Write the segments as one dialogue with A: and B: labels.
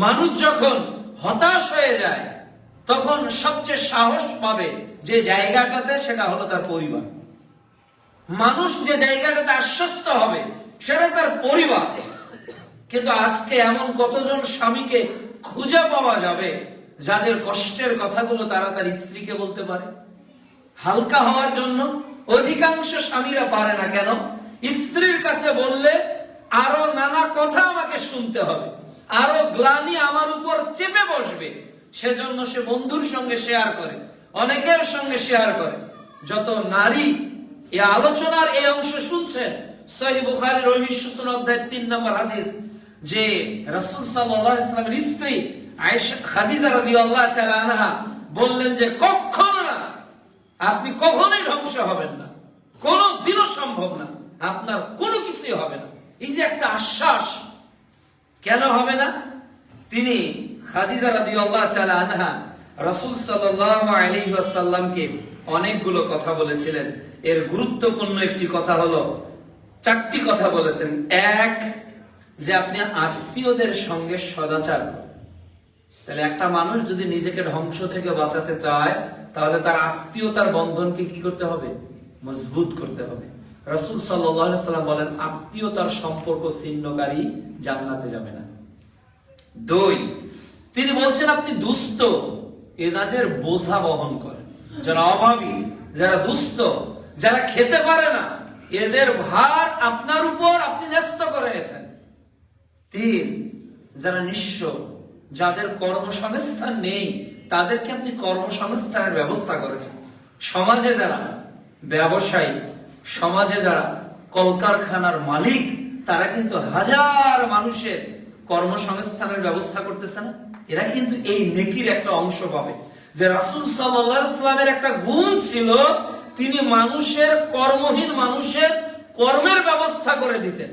A: মানুষ যখন হতাশ হয়ে যায় তখন সবচেয়ে সাহস পাবে যে জায়গাটাতে, সেটা হলো তার পরিবার। মানুষ যে জায়গাটাতে আশ্বস্ত হবে সেটা তার পরিবার। কিন্তু আজকে এমন কতজন স্বামীকে খুঁজে পাওয়া যাবে যাদের কষ্টের কথাগুলো তারা তার স্ত্রীকে বলতে পারে? হালকা হওয়ার জন্য অধিকাংশ স্বামীরা পারে না। কেন? স্ত্রীর কাছে বললে আরো নানা কথা আমাকে শুনতে হবে, আরো গ্লানি আমার উপর চেপে বসবে, সেজন্য সে বন্ধুর সঙ্গে শেয়ার করে, অনেকের সঙ্গে শেয়ার করে। যত নারী এই আলোচনার এই অংশ শুনছেন, সহিহ বুখারীর 19 অধ্যায় 3 নম্বর হাদিস, যে রাসূল সাল্লাল্লাহু আলাইহি ওয়াসাল্লামের স্ত্রী আয়েশা খাদিজা রাদিয়াল্লাহু তাআলা আনহা বললেন যে কখনো না, আপনি কখনোই ধ্বংস হবেন না, কোনদিনও সম্ভব না, আপনার কোনো কিছুই হবে না। এই যে একটা আশ্বাস, কেন হবে না? তিনি খাদিজা রাদিয়াল্লাহু তাআলা আনহা রাসূল সাল্লাল্লাহু আলাইহি ওয়াসাল্লামকে অনেকগুলো কথা বলেছিলেন। এর গুরুত্বপূর্ণ একটি কথা হলো, 4টি কথা বলেছেন। এক, যে আপনি আত্মীয়দের সঙ্গে সদাচার করুন। তাহলে একটা মানুষ যদি নিজেকে ধ্বংস থেকে বাঁচাতে চায় তাহলে তার আত্মীয়তার বন্ধনকে কি করতে হবে? মজবুত করতে হবে। রাসূল সাল্লাল্লাহু আলাইহি ওয়াসাল্লাম বলেন, আত্মীয়তার সম্পর্ক ছিন্নকারী জান্নাতে যাবে না। 2, তিনি বলছেন আপনি দুস্থ এনাদের বোঝা বহন করেন। যারা অভাবী, যারা দুস্থ, যারা খেতে পারে না, এদের ভার আপনার উপর আপনি ন্যস্ত করে গেছেন। 3, যারা নিঃস্ব, যাদের কর্মসংস্থান নেই, তাদেরকে আপনি কর্মসংস্থানের ব্যবস্থা করেছেন। সমাজে যারা ব্যবসায়ী, সমাজে যারা কলকারখানার মালিক, তারা কিন্তু হাজার মানুষের কর্মসংস্থানের ব্যবস্থা করতেছে না? এরা কিন্তু এই নেকির একটা অংশ পাবে। যে রাসূল সাল্লাল্লাহু আলাইহি ওয়াসাল্লামের একটা গুণ ছিল, তিনি মানুষের, কর্মহীন মানুষের কর্মের ব্যবস্থা করে দিতেন।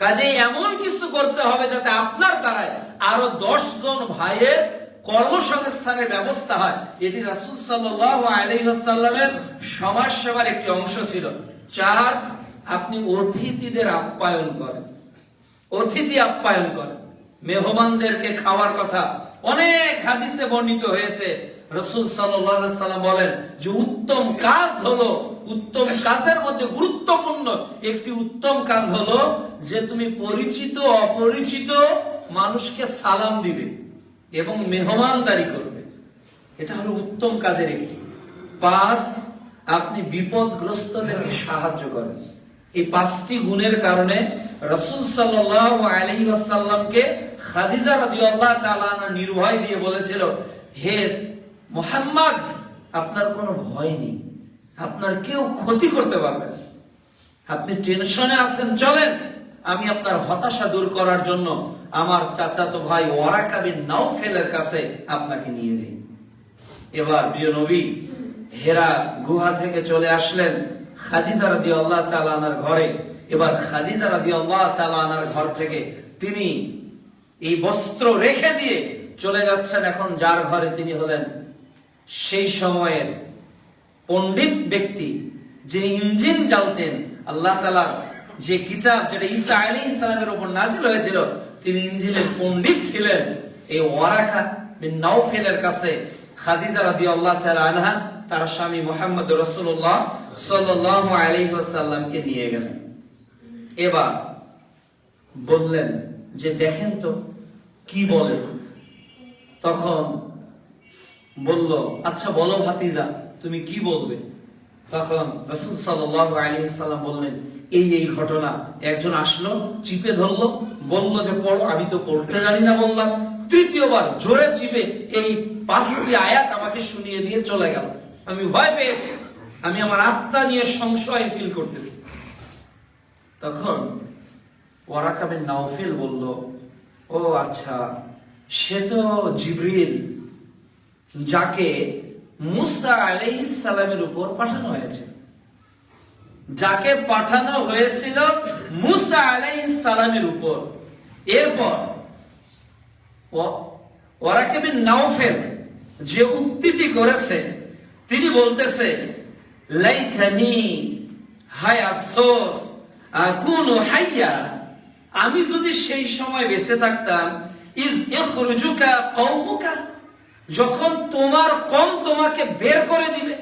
A: কাজেই এমন কিছু করতে হবে যাতে আপনার দ্বারায় আরো 10 জন ভাইয়ের কর্মসংস্থানের ব্যবস্থা হয়। এটি রাসূল সাল্লাল্লাহু আলাইহি ওয়াসাল্লামের সমাজ সেবার একটি অংশ ছিল। 4, আপনি অতিথিদের আপ্যায়ন করেন, অতিথি আপ্যায়ন করেন, মেহমানদেরকে খাওয়ার কথা অনেক হাদিসে বর্ণিত হয়েছে। রাসূল সাল্লাল্লাহু আলাইহি ওয়াসাল্লাম বলেন যে উত্তম কাজ হলো, উত্তম কাজের মধ্যে গুরুত্বপূর্ণ একটি উত্তম কাজ হলো যে তুমি পরিচিত অপরিচিত মানুষকে সালাম দিবে এবং মেহমানদারি করবে। এটা হলো উত্তম কাজের একটি। 5, আপনি বিপদগ্রস্তদেরকে সাহায্য করেন। এই 5টি গুণের কারণে রাসূল সাল্লাল্লাহু আলাইহি ওয়াসাল্লামকে খাদিজা রাদিয়াল্লাহু তাআলা আনহা নির্ভয় দিয়ে বলেছিল, হে মুহাম্মদ, আপনার কোনো ভয় নেই, আপনার কেউ ক্ষতি করতে পারবে না। আপনি টেনশনে আছেন, চলেন আমি আপনার হতাশা দূর করার জন্য আমার চাচাতো ভাই ওয়ারাকা বিন নাওফেলের কাছে আপনাকে নিয়ে যাই। এবার প্রিয় নবী হেরা গুহা থেকে চলে আসলেন খাদিজা রাদিয়াল্লাহু তাআলা আনহার ঘরে। এবার খাদিজা রাদিয়াল্লাহু তাআলা আনহার ঘর থেকে তিনি এই বস্ত্র রেখে দিয়ে চলে যাচ্ছেন এখন যার ঘরে তিনি হলেন সেই সময়ের পণ্ডিত ব্যক্তি, যে ইঞ্জিন জ্বালতেন। আল্লাহ তাআলার যে কিতাব, যেটা ঈসা আলাইহিস সালামের উপর নাযিল হয়েছিল, তিনি ইঞ্জিনের পণ্ডিত ছিলেন। এই ওয়ারাকা বিন নাওফেলের কাছে খাদিজা রাদিয়াল্লাহু তাআলা আনহা তার স্বামী মুহাম্মদ রাসূলুল্লাহ সাল্লাল্লাহু আলাইহি ওয়াসাল্লামকে নিয়ে গেলেন। এবার বললেন যে দেখেন তো কি বলে। তখন বলল, আচ্ছা বলো ভাতিজা, তুমি কি বলবে? তখন রাসূল সাল্লাল্লাহু আলাইহি ওয়াসাল্লাম বললেন, এই ঘটনা। একজন আসলো, চিপে ধরলো, বলল যে পড়ো। আমি তো পড়তে জানি না বললাম। তৃতীয়বার জোরে চিপে এই 5টি আয়াত আমাকে শুনিয়ে দিয়ে চলে গেল। আমি ভয় পেয়েছি, আমি আমার আত্মা নিয়ে সংশয় ফিল করতেছি। তখন ওয়ারাকা বিন নাওফেল বলল, ও আচ্ছা, সে তো জিবরিল, যাকে মুসা আলাইহিস সালামের উপর পাঠানো হয়েছে, যাকে পাঠানো হয়েছিল মুসা আলাইহিস সালামের উপর। এরপর ওয়ারাকা বিন নাওফেল যে উক্তিটি করেছে, তিনি বলতেছে, লাইতানি, হায় আফসোস, আকুনু হাইয়া, আমি যদি সেই সময় বেঁচে থাকতাম ইজ ইখরুজুকা কওমুকা, যখন তোমার কওম তোমাকে বের করে দিবে।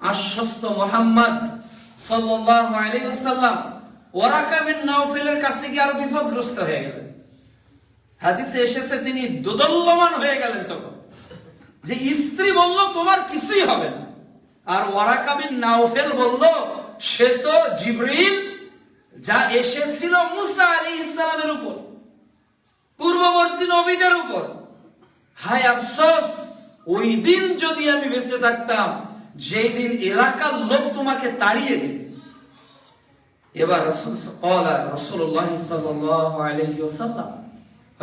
A: আশ্বস্ত মুহাম্মদ সাল্লাল্লাহু আলাইহি ওয়াসাল্লাম ওয়ারাকা বিন নাওফেলের কাছে গিয়ে আর বিপদগ্রস্ত হয়ে গেলেন। হাদিসে এসেছে তিনি দোদল্যমান হয়ে গেলেন তখন, যে স্ত্রী বলল তোমার কিছুই হবে না, আর ওয়ারাকা বিন নাওফেল বলল সে তো জিবরিল যা এসেছিল মুসা আলাইহিস সালামের উপর, পূর্ববর্তী নবীদের উপর। হায় আফসোস, ওই দিন যদি আমি বেঁচে থাকতাম, যেই দিন এলাকার লোক তোমাকে তাড়িয়ে দিবে। এবার রাসূলুল্লাহ সাল্লাল্লাহু আলাইহি ওয়াসাল্লাম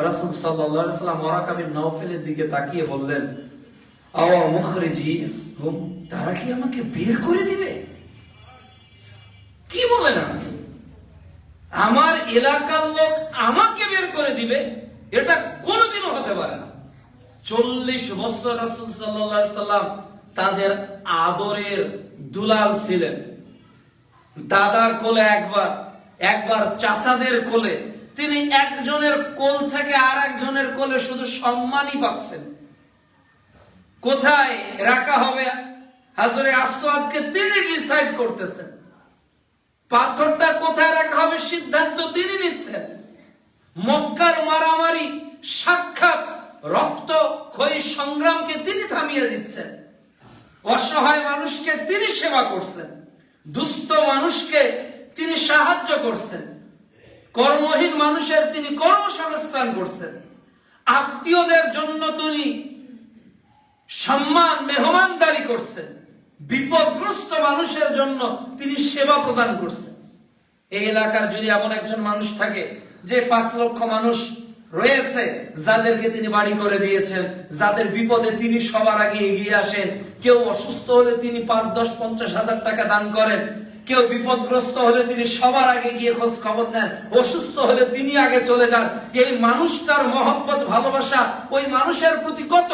A: রাসূল সাল্লাল্লাহু আলাইহি ওয়াসাল্লাম ওয়ারাকা বিন নাওফেলের দিকে তাকিয়ে বললেন, আওয়া মুখরিজিহুম, তারা কি আমাকে বের করে দিবে? কি বলেন আপনি? আমার এলাকার লোক আমাকে বের করে দিবে? এটা কোনোদিনও হতে পারে না। 40 বছর রাসূল সাল্লাল্লাহু আলাইহি ওয়াসাল্লাম তাদের আদরের দুলাল ছিলেন। দাদার কোলে একবার চাচাদের কোলে, তিনি একজনের কোল থেকে আর একজনের কোলে শুধু সম্মানই পাচ্ছেন। কোথায় রাখা হবে হাজরে আসওয়াদকে তিনি ডিসাইড করতেছেন, পাথরটা কোথায় রাখা হবে সিদ্ধান্ত তিনি নিচ্ছেন। মক্কার মারামারি সাক্ষাৎ রক্তক্ষয়ী সংগ্রামকে তিনি থামিয়ে দিচ্ছেন। অসহায় মানুষকে তিনি সেবা করছেন, দুস্থ মানুষকে তিনি সাহায্য করছেন, কর্মহীন মানুষের তিনি কর্মসংস্থান করছেন, আত্মীয়দের জন্য তিনি সম্মান মেহমানদারি করছেন, বিপদগ্রস্ত মানুষের জন্য তিনি সেবা প্রদান করছেন। এই এলাকার যদি এমন একজন মানুষ থাকে যে 5 লক্ষ মানুষ রয়েছে, যাদেরকে তিনি বাড়ি করে দিয়েছেন, যাদের বিপদে তিনি সবার আগে এগিয়ে আসেন, কেউ অসুস্থ হলে তিনি 5, 10, 50 হাজার টাকা দান করেন, কেউ বিপদগ্রস্ত হলে তিনি সবার আগে গিয়ে খোঁজ খবর নেন, অসুস্থ হলে তিনি আগে চলে যান। এই মানুষটার মহব্বত ভালোবাসা ওই মানুষের প্রতি কত!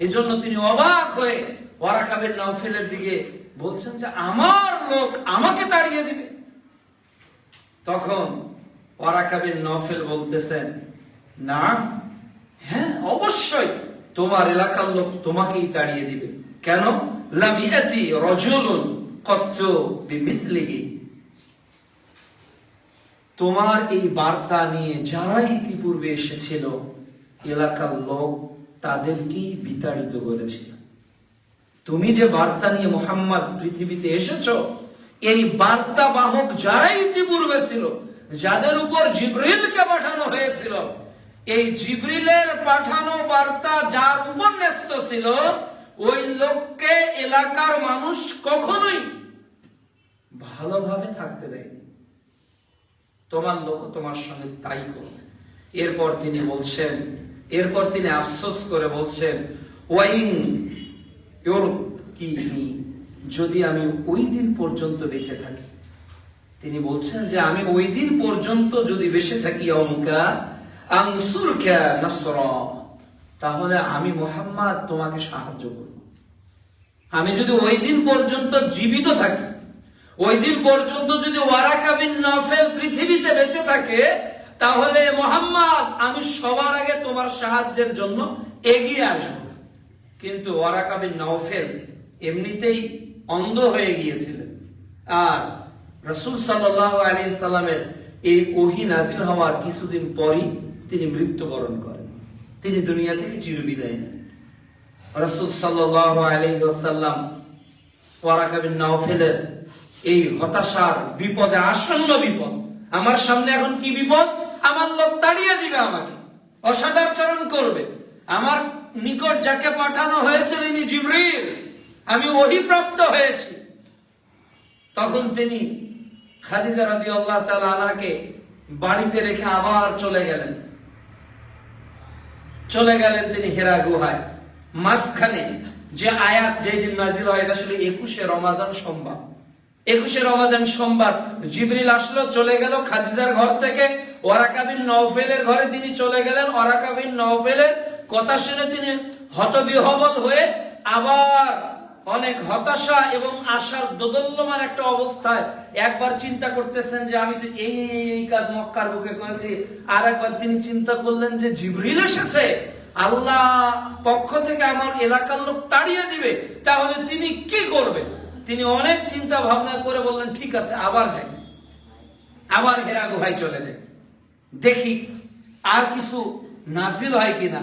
A: এই জন্য তিনি অবাক হয়ে ওয়ারাকা বিন নাওফেলের দিকে বলছেন যে আমার লোক আমাকে তাড়িয়ে দিবে। তখন ওয়ারাকা বিন নাওফেল বলতেছেন, না, হ্যাঁ অবশ্যই তোমার এলাকার লোক তোমাকেই তাড়িয়ে দিবে। কেন? লাম ইয়াতি রাজুলুন ক্বাত্তু বিমিসলিহি, তোমার এই বার্তা নিয়ে যারা ইতিপূর্বে এসেছিল এলাকার লোক তাদেরকেই বিতাড়িত করেছিল। তুমি যে বার্তা নিয়ে মুহাম্মদ পৃথিবীতে এসেছো, এই বার্তা বাহক যারা ইতিপূর্বে ছিল, যাদের উপর জিবরিলকে পাঠানো হয়েছিল, এই জিবরিলের পাঠানো বার্তা যার উপর ন্যস্ত ছিল, ওই লোককে এলাকার মানুষ কখনোই ভালোভাবে থাকতে দেয়নি। তোমার লোক তোমার সঙ্গে তাই করবে। এরপর তিনি আফসোস করে বলছেন, ওয়াইন ইউরকিনি, যদি আমি ওই দিন পর্যন্ত বেঁচে থাকি, তিনি বলছেন যে আমি ওই দিন পর্যন্ত যদি বেঁচে থাকি, অমুকা আনসুরকা নাসরা, তাহলে আমি মুহাম্মদ তোমাকে সাহায্য করব। আমি যদি ওই দিন পর্যন্ত জীবিত থাকি, ওই দিন পর্যন্ত যদি ওয়ারাকা বিন নাওফেল পৃথিবীতে বেঁচে থাকে, তাহলে মুহাম্মদ আমি সবার আগে তোমার সাহায্যের জন্য এগিয়ে আসব। কিন্তু ওয়ারাকা বিন নাওফেল এমনিতেই অন্ধ হয়ে গিয়েছিলেন, আর রাসূল সাল্লাল্লাহু আলাইহি সাল্লামের এই ওহী নাযিল হওয়ার কিছুদিন পরই তিনি মৃত্যুবরণ করেন, তিনি দুনিয়া থেকে চিরবিদায় নেন। রাসূল সাল্লাল্লাহু আলাইহি ওয়াসাল্লাম ওয়ারাকা বিন নাওফেলের এই হতাশার বিপদে, আসন্ন বিপদ, আমার সামনে এখন কি বিপদ, আমার লোক তাড়িয়ে দিবে, আমাকে অসদাচরণ করবে, আমার নিকট যাকে পাঠানো হয়েছিল ইনি জিবরিল, আমি ওহী প্রাপ্ত হয়েছি। তখন তিনি খাদিজা রাদিয়াল্লাহু তাআলা আনহাকে বাড়িতে রেখে আবার চলে গেলেন তিনি হিরা গুহায়। মাঝখানে যে আয়াত যেদিন নাজিল হয়, এটা আসলে 21শে রমজান সোমবার। 21শে রমজান সোমবার জিবরিল আসলো, চলে গেল খাদিজার ঘর থেকে ওয়ারাকা বিন নাওফেলের ঘরে তিনি চলে গেলেন। ওয়ারাকা বিন নাওফেলের কথা শুনে তিনি হতবিহ্বল হয়ে আবার অনেক হতাশা এবং আশার দোদল্যমান একটা অবস্থায় একবার চিন্তা করতেছেন যে আমি তো এই কাজ মক্কার বুকে করেছি, আর একবার তিনি চিন্তা করলেন যে জিবরিল এসেছে, আল্লাহ পক্ষ থেকে আমার এলাকার লোক তাড়িয়ে দিবে, তাহলে তিনি কি করবেন? তিনি অনেক চিন্তা ভাবনা করে বললেন ঠিক আছে আবার যাই, আবার হেরা গুহায় চলে যাই, দেখি আর কিছু নাজিল হয় কিনা।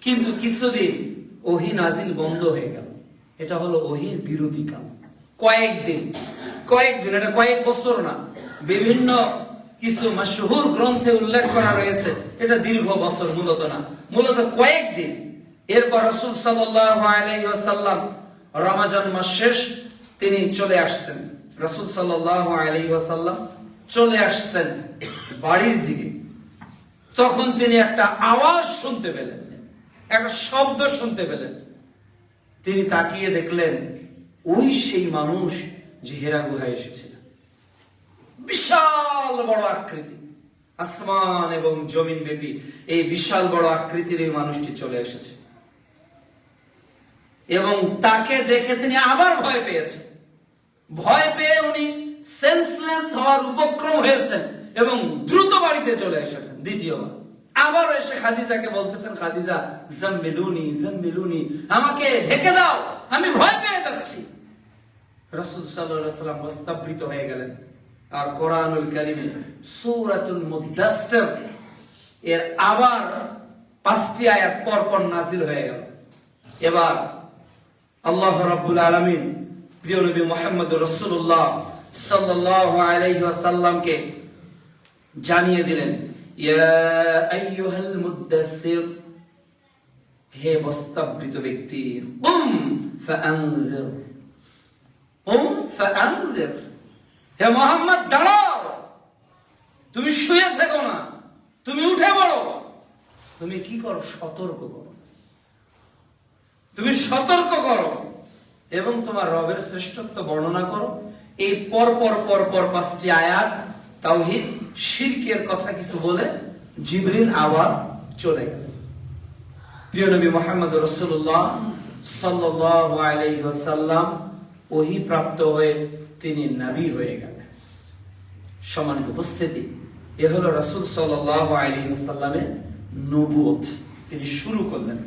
A: কিন্তু কিছুদিন ওহী নাজিল বন্ধ হয়ে গেল। এটা হলো ওহীর বিরতি কাল। কয়েকদিন, এটা কয়েক বছর না, বিভিন্ন কিছু মাশহুর গ্রন্থে উল্লেখ করা রয়েছে এটা দীর্ঘ বছর, মূলত না, মূলত কয়েকদিন। এরপর রাসূল সাল্লাল্লাহু আলাইহি ওয়াসাল্লাম রমজান মাস শেষ, তিনি চলে আসছেন। রাসূল সাল্লাল্লাহু আলাইহি ওয়াসাল্লাম চলে আসছেন বাড়ির দিকে। তখন তিনি একটা আওয়াজ শুনতে পেলেন, একটা শব্দ শুনতে পেলেন। তিনি তাকিয়ে দেখলেন ওই সেই মানুষ যে হেরা গুহায় এসেছিল। বিশাল বড় আকৃতি, আসমান এবং জমিন ব্যাপী এই বিশাল বড় আকৃতির এই মানুষটি চলে এসেছে এবং তাকে দেখে তিনি আবার ভয় পেয়েছেন। ভয় পেয়ে উনি সেন্সলেস হওয়ার উপক্রম হয়েছেন এবং দ্রুত বাড়িতে চলে এসেছেন। দ্বিতীয়বার আবার এসে খাদিজাকে বলতেছেন, খাদিজা জাম্মিলুনি জাম্মিলুনি, আমাকে ঢেকে দাও, আমি ভয় পেয়ে যাচ্ছি। রাসূল সাল্লাল্লাহু আলাইহি ওয়াসাল্লাম মুস্তাবৃত হয়ে গেলেন। আর কোরআনুল কারীমে সূরাতুল মুদাসসির এর আবার 5টি আয়াত পর পর নাযিল হয়ে গেল। এবার আল্লাহ রাব্বুল আলামিন প্রিয় নবী মুহাম্মদুর রাসূলুল্লাহ সাল্লাল্লাহু আলাইহি ওয়াসাল্লামকে জানিয়ে দিলেন, ইয়া আইয়ুহাল মুদাসসির, হে মুস্তাবৃত ব্যক্তি, কুম ফাআনযির, কুম ফাআনযির, হে মুহাম্মদ দাঁড়াও, তুমি শুয়ে থেকো না, তুমি উঠে পড়ো, তুমি কি করো? সতর্ক করো, তুমি সতর্ক করো এবং তোমার রবের শ্রেষ্ঠত্ব বর্ণনা করো। এই পরপর 5টি আয়াত তাওহীদ শিরকের কথা কিছু বলে জিবরিল আবার চলে গেলেন। প্রিয় নবী মুহাম্মদ রাসূলুল্লাহ সাল্লাল্লাহু আলাইহি ওয়াসাল্লাম ওহী প্রাপ্ত হয়ে তিনি নবী হয়ে গেলেন। সম্মানিত উপস্থিতি, এ হলো রাসূল সাল্লাল্লাহু আলাইহি ওয়াসাল্লামের নবুয়ত। তিনি শুরু করলেন।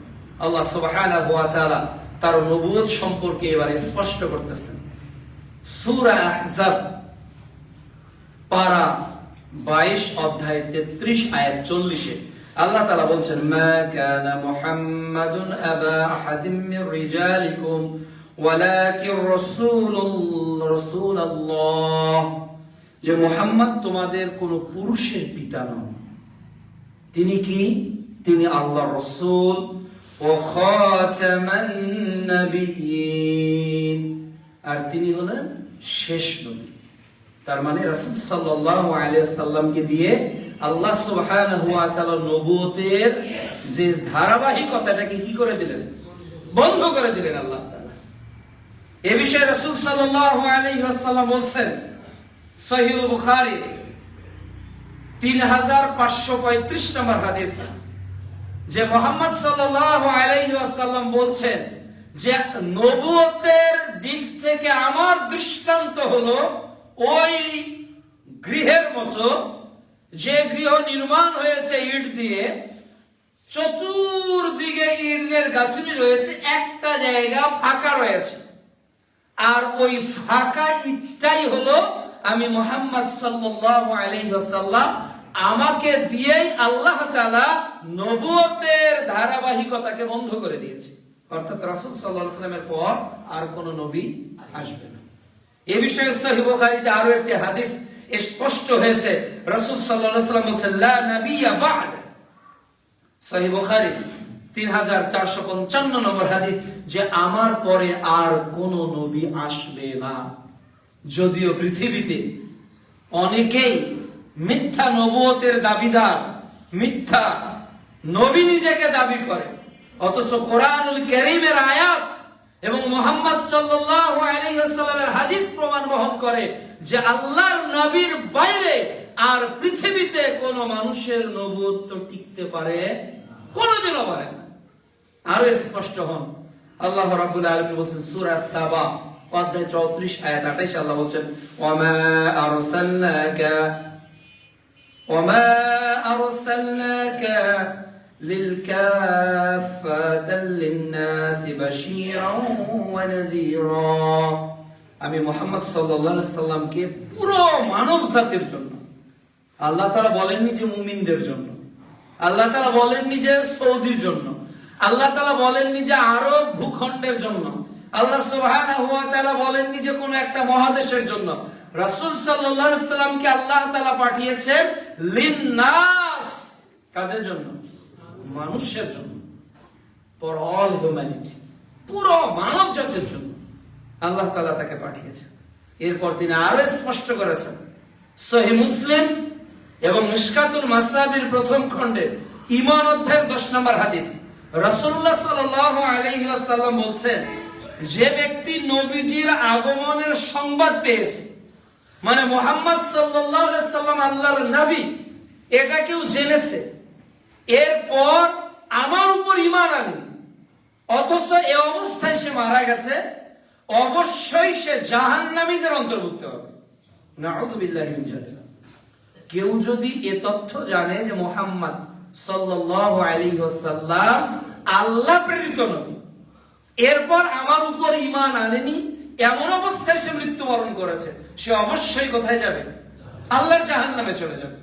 A: আল্লাহ সুবহানাহু ওয়া তাআলা তার নবুয়ত সম্পর্কে এবার স্পষ্ট করতেছেন। সূরা আহজাব পারা 22 অধ্যায় 33 আয়াত 40-এ আল্লাহ তাআলা বলছেন, মা কানা মুহাম্মাদুন আবা আহাদিম মির রিজালিকুম ওয়ালাকিন রাসূলুল্লাহ, যে মুহাম্মদ তোমাদের কোন পুরুষের পিতা নন, তিনি কি? তিনি আল্লাহর রাসূল ও খাতামান নবিয়্যিন, আর তিনি হলেন শেষ নবী। তার মানে রাসূল সাল্লাল্লাহু আলাইহি ওয়াসাল্লামকে দিয়ে আল্লাহ সুবহানাহু ওয়া তাআলা নবুয়তের যে ধারাবাহিকতাটাকে কি করে দিলেন? বন্ধ করে দিলেন আল্লাহ তাআলা। এই বিষয়ে রাসূল সাল্লাল্লাহু আলাইহি ওয়াসাল্লাম বলেন, সহিহ বুখারী 3535 নম্বর হাদিস, যে মুহাম্মদ সাল্লাল্লাহু আলাইহি ওয়াসাল্লাম বলছেন যে নবুয়তের দিক থেকে আমার দৃষ্টান্ত হলো ওই গৃহের মতো, যে গৃহ নির্মাণ হয়েছে ইট দিয়ে, চতুর্দিকে ইটের গাঁথুনি রয়েছে, একটা জায়গা ফাঁকা রয়েছে, আর ওই ফাঁকা ইটটাই হলো আমি মুহাম্মদ সাল্লাল্লাহু আলাইহি ওয়াসাল্লাম, আমাকে দিয়েই আল্লাহ তাআলা নবুয়তের ধারাবাহিকতাকে বন্ধ করে দিয়েছে। অর্থাৎ রাসূল সাল্লাল্লাহু আলাইহি ওয়াসাল্লামের পর আর কোন নবী আসবে না। এই বিষয়ে সহিহ বুখারীতে আরো একটি হাদিস স্পষ্ট হয়েছে। রাসূল সাল্লাল্লাহু আলাইহি ওয়াসাল্লাম বলেছেন, লা নাবিয়্যা বা'দ। সহিহ বুখারী 3455 নম্বর হাদিস, যে আমার পরে আর কোন নবী আসবে না। যদিও পৃথিবীতে অনেকেই মিথ্যা নবুয়তের দাবিদার, মিথ্যা নবী নিজেকে দাবি করে, অথচ কোরআনুল কারীমের আয়াত এবং মুহাম্মদ সাল্লাল্লাহু আলাইহি ওয়াসাল্লামের হাদিস প্রমাণ বহন করে যে আল্লাহর নবীর বাইরে আর পৃথিবীতে কোন মানুষের নবুয়ত টিকতে পারে কোনদিনও পারে না। আরো স্পষ্ট হন, আল্লাহ রাব্বুল আলামিন বলছেন সূরা সাবা অধ্যায় 34 আয়াত 28 আল্লাহ বলছেন ওয়ামা আরসালনাকা লিলকাফাতাল লিন্নাসি বাশীরান ওয়া নাযীরা। আমি মুহাম্মদ সাল্লাল্লাহু আলাইহি সাল্লামকে পুরো মানব জাতির জন্য, আল্লাহ তাআলা বলেননি যে মুমিনদের জন্য, আল্লাহ তাআলা বলেননি যে সৌদির জন্য, আল্লাহ তাআলা বলেননি যে আরব ভূখণ্ডের জন্য, আল্লাহ সুবহানাহু ওয়া তাআলা বলেননি যে কোন একটা মহাদেশের জন্য। রাসূল সাল্লাল্লাহু আলাইহি সাল্লামকে আল্লাহ তাআলা পাঠিয়েছেন লিন্নাস, কাদের জন্য? মানুষের জন্য, ফর অল হিউম্যানিটি, পুরো মানব জাতির জন্য আল্লাহ তাআলা তাকে পাঠিয়েছেন। এরপর তিনি আরো স্পষ্ট করেছেন সহিহ মুসলিম এবং মিশকাতুল মাসাবির প্রথম খণ্ডে ঈমান অধ্যায়ের 10 নম্বর হাদিস, রাসূলুল্লাহ সাল্লাল্লাহু আলাইহি ওয়াসাল্লাম বলছেন, যে ব্যক্তি নবীজির আগমনের সংবাদ পেয়েছে, মানে মুহাম্মদ সাল্লাল্লাহু আলাইহি সাল্লাম আল্লাহর নবী, এটা কেউ জেনেছে, এরপর আমার উপর ঈমান আনেনি, অথচ এই অবস্থায় সে মারা গেছে, অবশ্যই সে জাহান্নামীদের অন্তর্ভুক্ত হবে। নাউযুবিল্লাহি মিন যালিক। কেউ যদি এ তথ্য জানে যে মুহাম্মদ সাল্লাল্লাহু আলাইহি ওয়াসাল্লাম আল্লাহ প্রেরিত নবী, এরপর আমার উপর ঈমান আনেনি, এমন অবস্থায় সে মৃত্যুবরণ করেছে, সে অবশ্যই কোথায় যাবে? আল্লাহর জাহান্নামে চলে যাবে।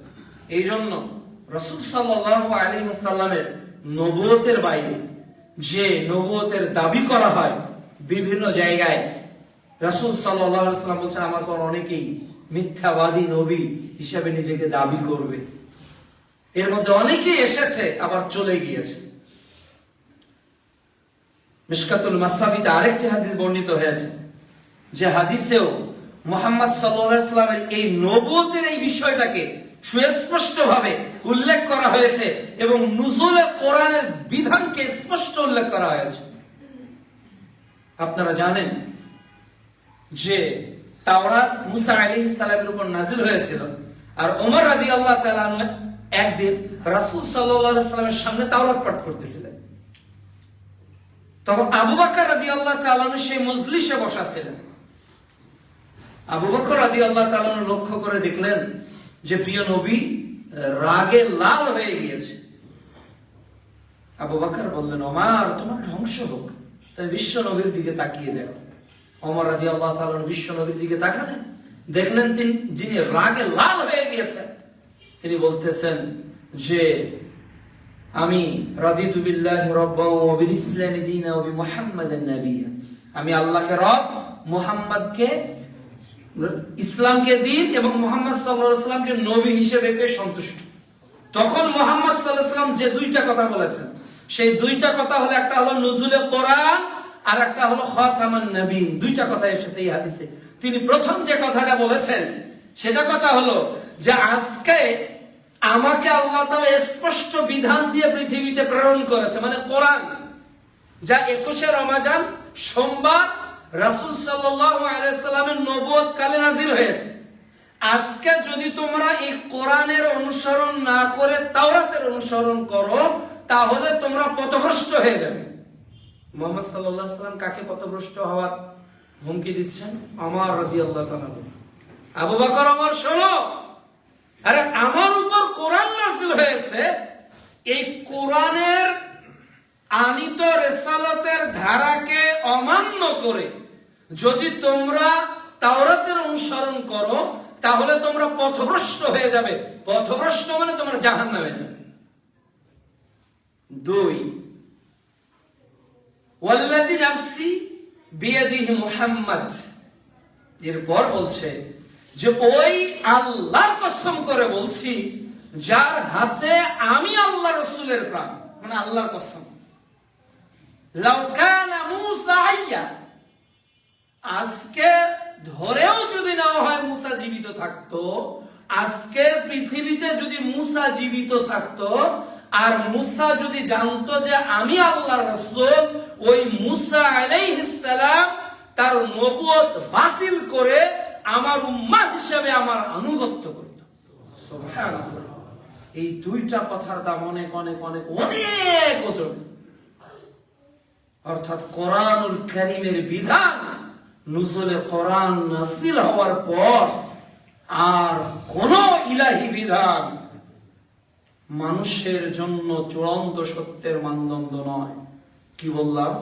A: এই জন্য রাসূল সাল্লাল্লাহু আলাইহি ওয়াসাল্লামের নবুয়তের বাইরে যে নবুয়তের দাবি করা হয় বিভিন্ন জায়গায়, রাসূল সাল্লাল্লাহু আলাইহি ওয়াসাল্লাম বলেছেন আমার পর অনেকেই মিথ্যাবাদী নবী হিসেবে নিজেকে দাবি করবে। এর মধ্যে অনেকেই এসেছে আবার চলে গিয়েছে। মিশকাতুল মাসাবিতে আরেকটি হাদিস বর্ণিত হয়েছে, যে হাদিসেও মুহাম্মদ সাল্লাল্লাহু আলাইহি ওয়াসাল্লামের এই নবুয়তের এই বিষয়টাকে সুস্পষ্টভাবে উল্লেখ করা হয়েছে এবং নুজুলে কোরআনের বিধানকে স্পষ্ট উল্লেখ করা হয়েছে। আপনারা জানেন যে তাওরাত মুসা আলাইহিস সালামের উপর নাযিল হয়েছিল, আর ওমর রাদিয়াল্লাহু তাআলা আনহু একদিন রাসূল সাল্লাল্লাহু আলাইহি ওয়াসাল্লামের সামনে তাওরাত পাঠ করতেছিলেন। তখন আবু বকর রাদিয়াল্লাহু তাআলা আনহু সেই মজলিসে বসা ছিলেন। আবু বকর রাদিয়াল্লাহু তাআলা আনহু লক্ষ্য করে দেখলেন যে প্রিয় নবী রাগে লাল হয়ে গিয়েছে। আবু বকর বললেন, ওমর তোমার ধ্বংস হোক। তাই বিশ্ব নবীর দিকে তাকিয়ে দেখো। ওমর রাদিয়াল্লাহু তাআলা বিশ্ব নবীর দিকে তাকালেন, দেখলেন যিনি রাগে লাল হয়ে গিয়েছেন, তিনি বলতেছেন যে আমি রাদিতু বিল্লাহি রাব্বান ওয়া বিল ইসলামি দীনান ওয়া বিমুহাম্মাদিন নাবিয়্যা, আমি আল্লাহকে রব, মুহাম্মদকে ইসলামকে দিন এবং মুহাম্মদ সাল্লাল্লাহু আলাইহি ওয়াসাল্লামকে নবী হিসেবে পেয়ে সন্তুষ্ট। তখন মুহাম্মদ সাল্লাল্লাহু আলাইহি ওয়াসাল্লাম যে দুইটা কথা বলেছেন, সেই দুইটা কথা হলো, একটা হলো নুজুলে কোরআন আর একটা হলো খাতামান নবীন। দুইটা কথা এসেছে এই হাদিসে। তিনি প্রথম যে কথাটা বলেছেন সেটা কথা হলো যে আজকে আমাকে আল্লাহ তাআলা স্পষ্ট বিধান দিয়ে পৃথিবীতে প্রেরণ করেছে, মানে কোরআন, যা 21শে রমজান সোমবার রাসূল সাল্লাল্লাহু আলাইহি ওয়াসাল্লামের নবুয়ত কালে নাযিল হয়েছে। আজকে যদি তোমরা এই কোরআনের অনুসরণ না করে তাওরাতের অনুসরণ করো, তাহলে তোমরা পথভ্রষ্ট হয়ে যাবে। মুহাম্মদ সাল্লাল্লাহু আলাইহি ওয়াসাল্লাম কাকে পথভ্রষ্ট হওয়ার হুমকি দিচ্ছেন? ওমর রাদিয়াল্লাহু তাআলা। আবু বকর, ওমর শোনো, আরে আমার উপর কোরআন নাযিল হয়েছে, এই কোরআনের আনিত রিসালাতের ধারাকে অমান্য করে যদি তোমরা তাওরাতের অনুসরণ করো, তাহলে তোমরা পথভ্রষ্ট হয়ে যাবে। পথভ্রষ্ট মানে তোমরা জাহান্নামে যাবে। 2, ওয়াল্লাযী নাফসি বিয়াদিহি মুহাম্মদ, এরপর বলছে যে ওই আল্লাহর কসম করে বলছি যার হাতে আমি আল্লাহ রাসূলের প্রাণ, মানে আল্লাহর কসম, লাউ কানা মূসা হাইয়া, আজকে ধরেও যদি না হয় মূসা জীবিত থাকতো, আজকে পৃথিবীতে যদি মূসা জীবিত থাকতো আর মূসা যদি জানতো যে আমি আল্লাহর রাসূল, ওই মূসা আলাইহিস সালাম তার নবুয়ত বাতিল করে আমার উম্মাহ হিসেবে আমার আনুগত্য করত। সুবহানাল্লাহ। এই দুইটা কথার দাম অনেক অনেক অনেক অনেক ওজন। অর্থাৎ কোরআনুল কারীমের বিধান নুজুলে কোরআন নাযিল হওয়ার পর আর কোন ইলাহি বিধান মানুষের জন্য চূড়ান্ত সত্যের মানদণ্ড নয়। কি বললাম?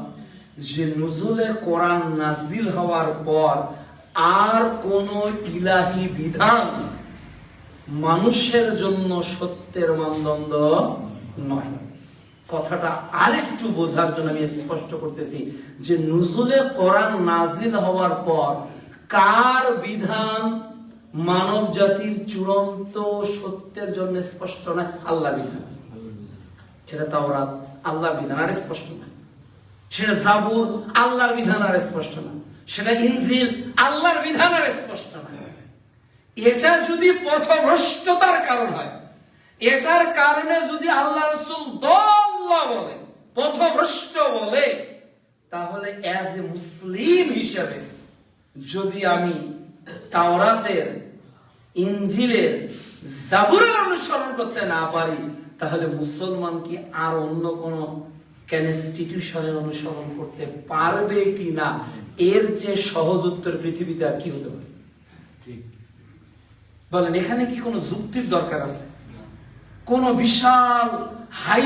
A: যে নুজুলে কোরআন নাযিল হওয়ার পর আর কোন ইলাহি বিধান মানুষের জন্য সত্যের মানদণ্ড নয়। কথাটা আরেকটু বোঝার জন্য আমি স্পষ্ট করতেছি যে নুজুলে কোরআন নাযিল হওয়ার পর কার বিধান মানব জাতির চূড়ান্ত সত্যের জন্য স্পষ্ট নয়? আল্লাহ বিধান। সেটা তাওরাত আল্লাহ বিধান আর স্পষ্ট নয়, সেটা জাবুর আল্লাহর বিধান আর স্পষ্ট নয়, সেটা ইনজিল আল্লাহর বিধান আর স্পষ্ট নয়। এটা যদি পথভ্রষ্টতার কারণ হয়, এটার কারণে যদি আল্লাহ রাসূল দল্লা বলে, পথভ্রষ্ট বলে, তাহলে অ্যাজ এ মুসলিম হিসেবে যদি আমি তাওরাতের, ইনজিলের, জাবুরের অনুসরণ করতে না পারি, তাহলে মুসলমান কি আর অন্য কোন কনস্টিটিউশনের অনুসরণ করতে পারবে কিনা? এর যে সহজ উত্তর পৃথিবীতে আর কি হতে পারে? বলেন, এখানে কি কোনো যুক্তির দরকার আছে? কোন বিশাল হাই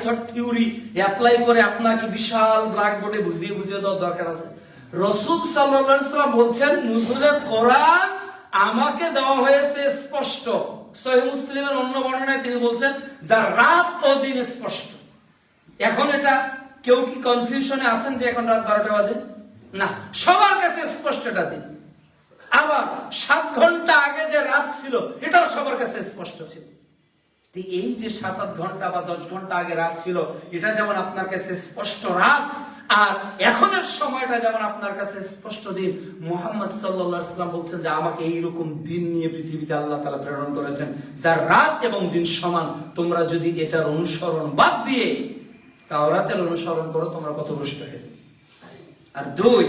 A: থট থিওরি অ্যাপ্লাই করে আপনাকে বিশাল ব্ল্যাকবোর্ডে বুঝিয়ে দেওয়ার দরকার আছে? রাসূল সাল্লাল্লাহু আলাইহি ওয়াসাল্লাম বলছেন নুজুলে কোরআন আমাকে দেওয়া হয়েছে স্পষ্ট। সহিহ মুসলিমের অন্য বর্ণনায় তিনি বলছেন যা রাত ও দিন স্পষ্ট। এখন এটা কেউ কি কনফিউশনে আছেন যে এখন রাত 12টা বাজে? না, সবার কাছে স্পষ্ট এটা দিন। আবার 7 ঘন্টা আগে যে রাত ছিল এটাও সবার কাছে স্পষ্ট ছিল। এই যে 7-8 ঘন্টা বা 10 ঘন্টা আগে রাত ছিল, এটা যেমন আপনার কাছে স্পষ্ট রাত, আর এখনের সময়টা যেমন আপনার কাছে স্পষ্ট দিন। মুহাম্মদ সাল্লাল্লাহু আলাইহি ওয়াসাল্লাম বলছেন যে আমাকে এইরকম দিন নিয়ে পৃথিবীতে আল্লাহ তাআলা প্রেরণ করেছেন যার রাত এবং দিন সমান। তোমরা যদি এটার অনুসরণ বাদ দিয়ে তাওরাতের অনুসরণ করো, তোমরা পথভ্রষ্ট হয়ে যাবে। আর 2,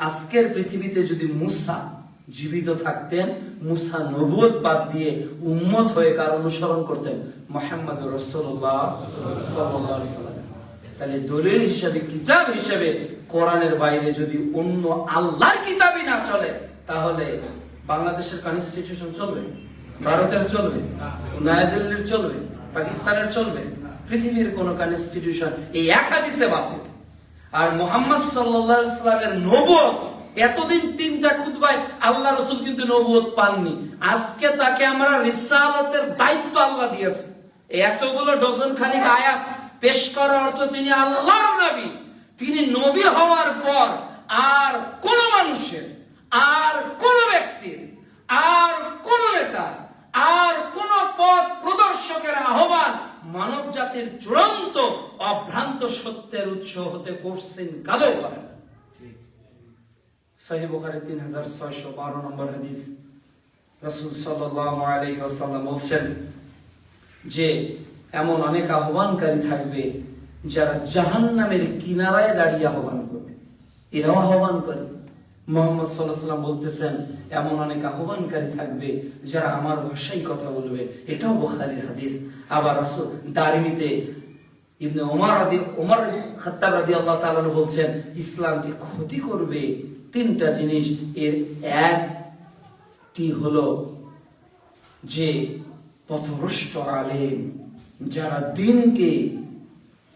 A: আজকের পৃথিবীতে যদি মুসা জীবিত থাকতেন, মুসা নবুয়ত বাদ দিয়ে উম্মত হয়ে কার অনুসরণ করতেন? মুহাম্মদুর রাসূলুল্লাহ সাল্লাল্লাহু আলাইহি ওয়াসাল্লাম। তাহলে দলিল হিসেবে, কিতাব হিসেবে কোরআনের বাইরে যদি অন্য আল্লাহর কিতাবই না চলে, তাহলে বাংলাদেশের কনস্টিটিউশন চলবে? ভারতের চলবে? নয়াদিল্লির চলবে? পাকিস্তানের চলবে? পৃথিবীর কোন কনস্টিটিউশন এই এক হাদিসে বাতিল। আর মুহাম্মদ সাল্লাল্লাহু আলাইহি ওয়াসাল্লামের নবুয়ত, এতদিন 3টা খুতবায় আল্লাহ রাসূল কিন্তু নবুয়ত পাননি। আজকে তাকে আমরা রিসালাতের দায়িত্ব আল্লাহ দিয়েছে। এতগুলো ডজন খানিক আয়াত পেশ করার অর্থ তিনি আল্লাহর নবী। তিনি নবী হওয়ার পর আর কোন মানুষের, আর কোন ব্যক্তির, আর কোন নেতা, আর কোন পথ প্রদর্শকের আহ্বান মানব জাতির চূড়ান্ত অভ্রান্ত সত্যের উৎস হতে কোশ্চেন কালেও পারে না। সহিহ বুখারী 3612 নম্বর হাদিস, রাসূল সাল্লাল্লাহু আলাইহি ওয়াসাল্লাম বলছেন যে এমন অনেক আহ্বানকারী থাকবে যারা জাহান্নামের কিনারায় দাঁড়িয়ে আহ্বান করবে। এরাও আহ্বান করে। মুহাম্মদ সাল্লাল্লাহু আলাইহি ওয়াসাল্লাম বলতেছেন এমন অনেক আহ্বানকারী থাকবে যারা আমার ভাষায় কথা বলবে। এটাও বুখারীর হাদিস। আবার রাসূল দারিমিতে ইবনে ওমর খাত্তাব রাদিয়াল্লাহু তাআলা বলছেন ইসলামকে ক্ষতি করবে 3টা জিনিস। এর একটি হলো যে পথভ্রষ্ট আলেম যারা দিনকে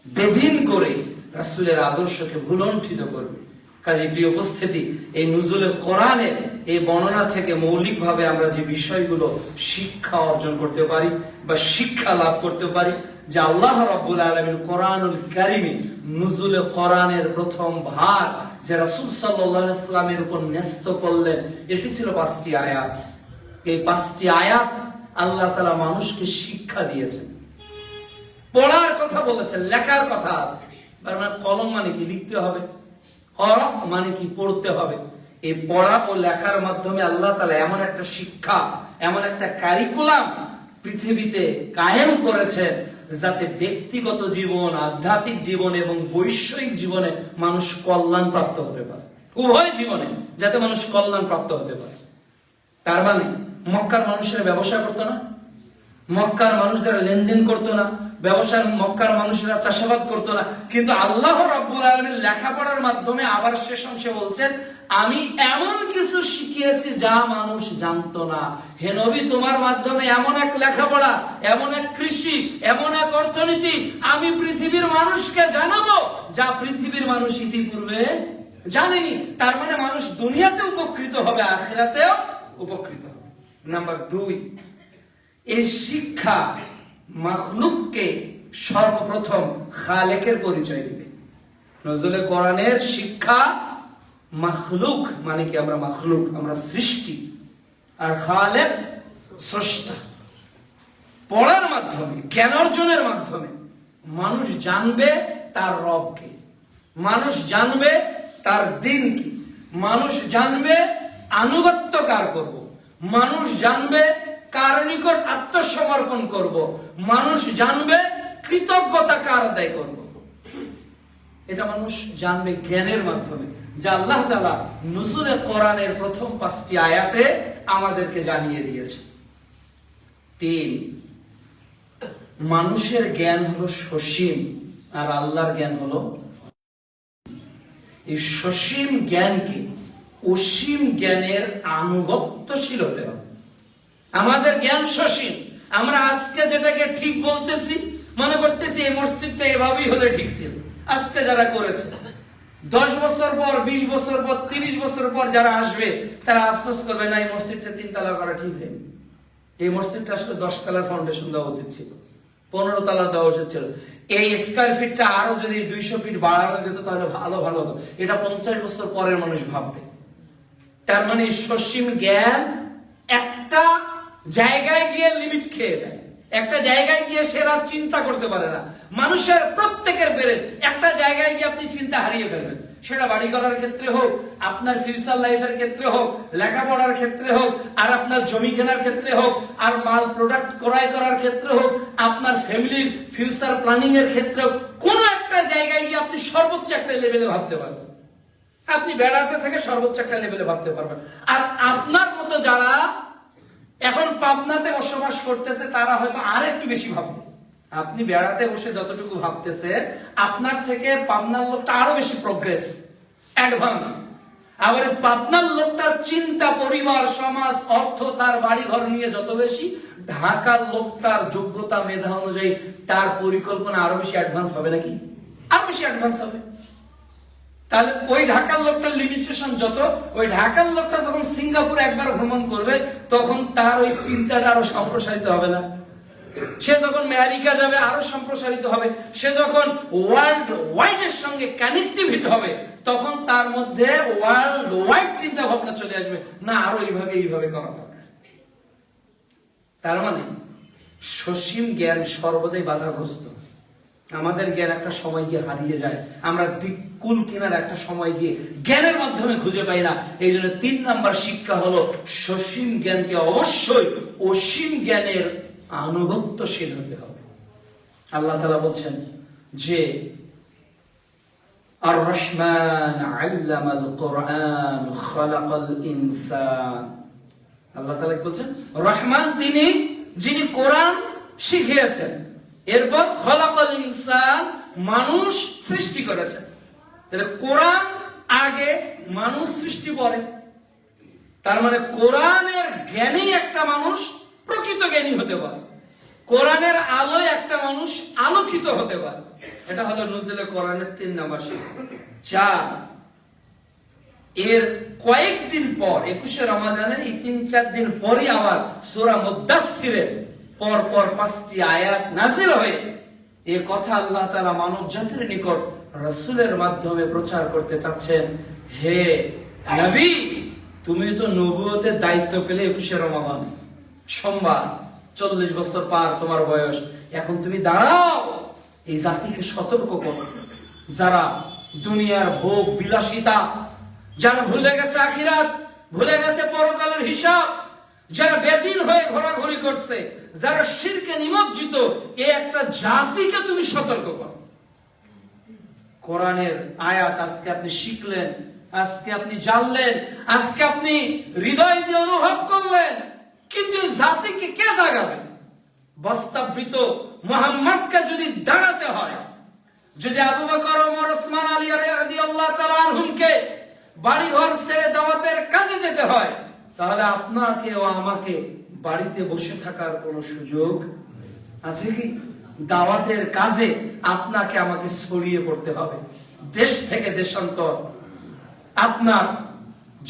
A: বেদিন করে রাসূলের আদর্শকে ভুলণ্ঠিত করবে। কাজে প্রিয় উপস্থিতি, এই নুজুলে কোরআনের এই বর্ণনা থেকে মৌলিকভাবে আমরা যে বিষয়গুলো শিক্ষা অর্জন করতে পারি বা শিক্ষা লাভ করতে পারি, যে আল্লাহ রাব্বুল আলামিন কোরআনুল কারীমে নুজুলে কোরআনের প্রথম ভাগ যে রাসূল সাল্লাল্লাহু আলাইহি ওয়াসাল্লামের উপর ন্যস্ত করলেন, এটি ছিল 5টি আয়াত। এই 5টি আয়াত আল্লাহ তাআলা মানুষকে শিক্ষা দিয়েছেন। পড়ার কথা বলেছেন, লেখার কথা আছে। মানে কলম মানে কি? লিখতে হবে। করা মানে কি? পড়তে হবে। এই পড়া ও লেখার মাধ্যমে আল্লাহ তাআলা এমন একটা শিক্ষা, এমন একটা কারিকুলাম পৃথিবীতে কায়েম করেছেন যাতে ব্যক্তিগত জীবন, আধ্যাত্মিক জীবন এবং বৈষয়িক জীবনে মানুষ কল্যাণ প্রাপ্ত হতে পারে। উভয় জীবনে যাতে মানুষ কল্যাণ প্রাপ্ত হতে পারে। তার মানে মক্কার মানুষেরা ব্যবসা করতো না, মক্কার মানুষদের লেনদেন করতো না, ব্যবসার মক্কার মানুষেরা চাষাবাদ করতো না, কিন্তু আল্লাহ রাব্বুল আলামিন লেখাপড়ার মাধ্যমে আবার শেষ অংশে বলছেন, আমি এমন কিছু শিখিয়েছি যা মানুষ জানতো না। হে নবী, তোমার মাধ্যমে এমন এক লেখাপড়া, এমন এক কৃষি, এমন এক অর্থনীতি আমি পৃথিবীর মানুষকে জানাবো যা পৃথিবীর মানুষ ইতিপূর্বে জানেনি। তার মানে মানুষ দুনিয়াতে উপকৃত হবে, আখিরাতেও উপকৃত হবে। নাম্বার 2, এই শিক্ষা মাখলুককে সর্বপ্রথম খালেকের পরিচয় দিবে। নজরুলে কোরআনের শিক্ষা মাখলুক মানে কি, আমরা মাখলুক, আমরা সৃষ্টি, আর খালেক স্রষ্টা। পড়ার মাধ্যমে, জ্ঞান অর্জনের মাধ্যমে মানুষ জানবে তার রবকে, মানুষ জানবে তার দিন কি, মানুষ জানবে আনুগত্য কার করব, মানুষ জানবে কার নিকট আত্মসমর্পণ করব, মানুষ জানবে কৃতজ্ঞতা কার আদায় করব। এটা মানুষ জানবে জ্ঞানের মাধ্যমে, যা আল্লাহ তাআলা নুজুলে কোরআনের প্রথম 5টি আয়াতে আমাদেরকে জানিয়ে দিয়েছে। 3, মানুষের জ্ঞান হলো সসীম আর আল্লাহর জ্ঞান হলো, এই সসীম জ্ঞানকে অসীম জ্ঞানের আনুগত্যশীল হতে হবে। আমাদের জ্ঞান সসীম, আমরা আজকে যেটাকে ঠিক বলতেছি, মনে করতেছি এই মসজিদটা এভাবেই হলে ঠিক ছিল। আজকে যারা করেছে, 10 বছর পর, 20 বছর পর, 30 বছর পর যারা আসবে তারা আফসোস করবে, না এই মসজিদটা 3 তলা করা ঠিক হয়নি, এই মসজিদটা আসলে 10 তলার ফাউন্ডেশন দেওয়া উচিত ছিল, 15 তলা দেওয়া উচিত ছিল, এই স্কয়ার ফিটটা আরো যদি 200 ফিট বাড়ানো যেত তাহলে ভালো হতো। এটা 50 বছর পরের মানুষ ভাববে। তার মানে সসীম জ্ঞান একটা জায়গায় গিয়ে লিমিট খেয়ে যায়, একটা জায়গায় গিয়ে সে আর চিন্তা করতে পারে না। মানুষের প্রত্যেকের বেড়ে একটা জায়গায় গিয়ে আপনি চিন্তা হারিয়ে ফেলবেন, সেটা বাড়ি করার ক্ষেত্রে হোক, আপনার ফিউচার লাইফের ক্ষেত্রে হোক, লেখাপড়ার ক্ষেত্রে হোক, আর আপনার জমি কেনার ক্ষেত্রে হোক, আর মাল প্রোডাক্ট ক্রয় করার ক্ষেত্রে হোক, আপনার ফ্যামিলির ফিউচার প্ল্যানিং এর ক্ষেত্রে হোক, কোন একটা জায়গায় গিয়ে আপনি সর্বোচ্চ একটা লেভেলে ভাবতে পারবেন। আপনি বেড়াতে থেকে সর্বোচ্চ একটা লেভেলে ভাবতে পারবেন। আর আপনার মতো যারা এখন পাবনাতে বসবাস করতেছে তারা হয়তো আর একটু বেশি ভাববে। আপনি বেড়াতে বসে যতটুকু ভাবতেছে, আপনার থেকে পাবনার লোকটা আরো বেশি প্রোগ্রেস, অ্যাডভান্স। আবার পাবনার লোকটার চিন্তা, পরিবার, সমাজ, অর্থ, তার বাড়ি ঘর নিয়ে যত বেশি, ঢাকার লোকটার যোগ্যতা, মেধা অনুযায়ী তার পরিকল্পনা আরো বেশি অ্যাডভান্স হবে নাকি? আরো বেশি অ্যাডভান্স হবে। তাহলে ওই ঢাকার লোকটার লিমিটেশন যত, ওই ঢাকার লোকটা যখন সিঙ্গাপুর একবার ভ্রমণ করবে তখন তার ওই চিন্তাটা আরো সম্প্রসারিত হবে না? সে যখন আমেরিকা যাবে আরো সম্প্রসারিত হবে। সে যখন ওয়ার্ল্ড ওয়াইড এর সঙ্গে কানেক্টিভিটি হবে তখন তার মধ্যে ওয়ার্ল্ড ওয়াইড চিন্তা ভাবনা চলে আসবে, না আরো এইভাবে করা দরকার। তার মানে সসীম জ্ঞান সর্বদাই বাধাগ্রস্ত। আমাদের জ্ঞান একটা সময় গিয়ে হারিয়ে যায়, আমরা দিককুল কিনার একটা সময় গিয়ে জ্ঞানের মাধ্যমে খুঁজে পাই না। এই জন্য 3 নাম্বার শিক্ষা হলো সসীম জ্ঞানকে অবশ্যই অসীম জ্ঞানের আনুগত্যশীল হতে হবে। আল্লাহ তাআলা বলছেন যে আর রহমান আল্লামাল কোরআন খালাকাল ইনসান। আল্লাহ তাআলা বলছেন রহমান তিনি যিনি কোরআন শিখিয়েছেন, এরপর খলাকাল ইনসান মানুষ সৃষ্টি করেছেন। তাহলে কোরআন আগে, মানুষ সৃষ্টি পরে। তার মানে কোরআনের জ্ঞানী একটা মানুষ প্রকৃত জ্ঞানী হতে পারে, কোরআনের আলোয় একটা মানুষ আলোকিত হতে পারে। এটা হলো নুজুলে কোরআনের 3 নাম্বার শিক্ষা। 4, এর কয়েকদিন পর 21শে রমজানের এই 3-4 দিন পরই আবার সূরা মুদাসসিরের পর 5টি আয়াত নাযিল হয়ে এ কথা আল্লাহ তাআলা মানব জাতির নিকট রাসূলের মাধ্যমে প্রচার করতে চাচ্ছেন, হে নবী তুমি তো নবুয়তের দায়িত্ব পেলে 21শে রমজান সোমবার, 40 বছর পার তোমার বয়স, এখন তুমি দাঁড়াও, এই জাতিকে সতর্ক করো যারা দুনিয়ার ভোগ বিলাসিতা, যারা ভুলে গেছে আখিরাত, ভুলে গেছে পরকালের হিসাব, যারা বেদিন হয়ে ঘোরাঘুরি করছে, যারা শিরকে নিমজ্জিত, এই একটা জাতিকে তুমি সতর্ক করো। কোরআনের আয়াত আজকে আপনি শিখলেন, আজকে আপনি জানলেন, আজকে আপনি হৃদয় দিয়ে অনুভব করলেন, কিন্তু জাতিকে কে জাগাবে? বস্তাবৃত মুহাম্মদকে যদি দাঁড়াতে হয়, যদি আবু বকর, ওমর, ওসমান, আলী রাদিয়াল্লাহু তাআলা আনহুমকে বাড়ি ঘর ছেড়ে দাওয়াতের কাজে যেতে হয়, তাহলে আপনাকে ও আমাকে বাড়িতে বসে থাকার কোনো সুযোগ আছে কি? দাওয়াতের কাজে আপনাকে আমাকে ছড়িয়ে পড়তে হবে, দেশ থেকে দেশান্তর। আপনার